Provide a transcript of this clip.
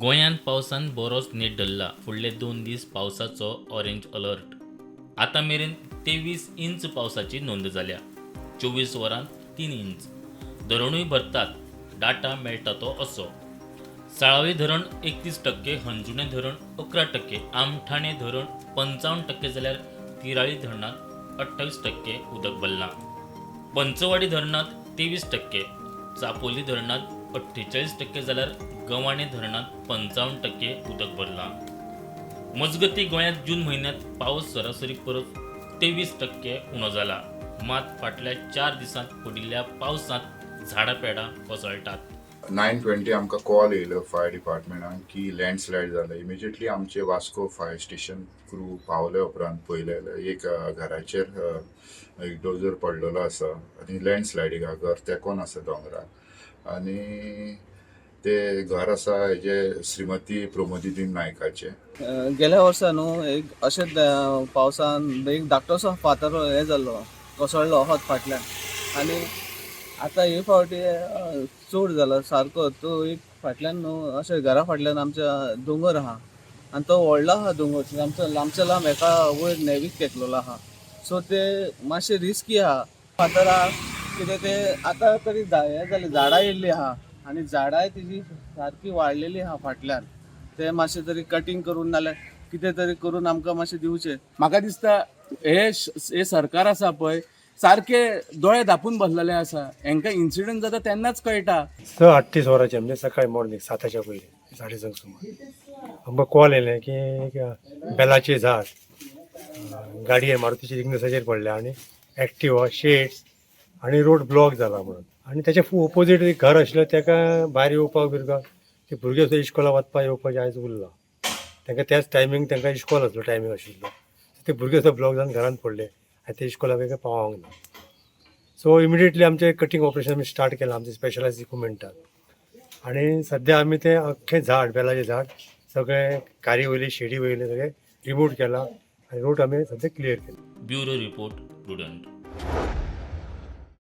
गोंयांत पावसान बरोच नेट धरला. फुडले 2 दीस पावसाचो ऑरेंज अलर्ट. आतां मेरेन 23 इंच पावसाची नोंद जाल्या. 24 वरांत 3 इंच. धरणूय भरतात. डाटा मेळटा तो असो. साळावली धरण 31%, हंजुणें धरण 11%, आमठाणे धरण 55% जाल्यार तिराळी धरणांत 28% उदक भरलां. पंचवाडी धरणांत 23%, चापोली धरणांत 48% जाल्यार गवाणे धरणांत 55% उदक भरलां. मजगतीं गोंयांत जून म्हयन्यांत पावस सरासरी परस 23% उणो जाला. मात फाटल्या 4 दिसांत पडिल्ल्या पावसांत झाडां पेडां कोसळटात. 9:20 आमकां कॉल येयलो फायर डिपार्टमेंटान की लँडस्लायड जालें. इमिजिएटली आमचे वास्को फायर स्टेशन क्रू पावले उपरांत पळयलें एक घराचेर एक डोजर पडलेलो आसा आनी लँडस्लायडीक घर तेकोन आसा दोंगरार आनी ते घर आसा हेजे श्रीमती प्रमोदीन नायकाचे. गेल्या वर्सा न्हू एक अशेंच पावसान एक धाकटोसो फातर हे जाल्लो कोसळ्ळो होत फाटल्यान आनी आतां हे फावटी चड जाला सारको. तो एक फाटल्यान न्हू अशें घरा फाटल्यान आमच्या दोंगर आहा आनी तो व्हडलो आहा दोंगर लांबच्या लांब एका वयर नेवीक तेकलेलो आहा. सो ते मातशें रिस्की आहा. फातर आहा कितें ते आतां तरी हे जालें झाडां येयल्लीं आहा आनी झाडांय तेजी सारकी वाडलेली आहा फाटल्यान. ते मातशें तरी कटींग करून नाल्यार कितें तरी करून आमकां मातशें दिवचें. म्हाका दिसता हे सरकार आसा पळय सारखे दोळे धापून बसलेले आसा. हांकां इन्सिडंट जाता तेन्नाच कळटा. 38 वरांचे म्हणजे सकाळी मॉर्निंग 7च्या पयलीं 7:30 सुमार आमकां कॉल येयलें की एक बेलाचें झाड गाडये मारुतीच्या इग्नसाचेर पडलें आनी एक्टिवा शेड्स आनी रोड ब्लॉक जाला म्हणून. आनी तेच्या ऑपोजीट एक घर आशिल्लें तेका भायर येवपाक बिरपाक ते भुरगे सुद्दां इस्कॉला वचपाक येवपाचें आयज उरलां. तांकां त्याच टायमींग तांकां इस्कॉल आसलो टायमींग आशिल्लो. ते भुरगे सुद्दां ब्लॉक जावन घरांत पडले आनी ते इस्कॉलाक तांकां पावोंक ना. सो इमिडिएटली आमचें कटींग ऑपरेशन आमी स्टार्ट केलां आमचे स्पेशलायज इक्विपमेंटान आनी सद्या आमी तें अख्खें झाड बेलाचें झाड सगळें कारी वयली शेडी वयले सगळें रिमूव केलां आनी रूट आमी सद्या क्लियर केला. Bureau report prudent.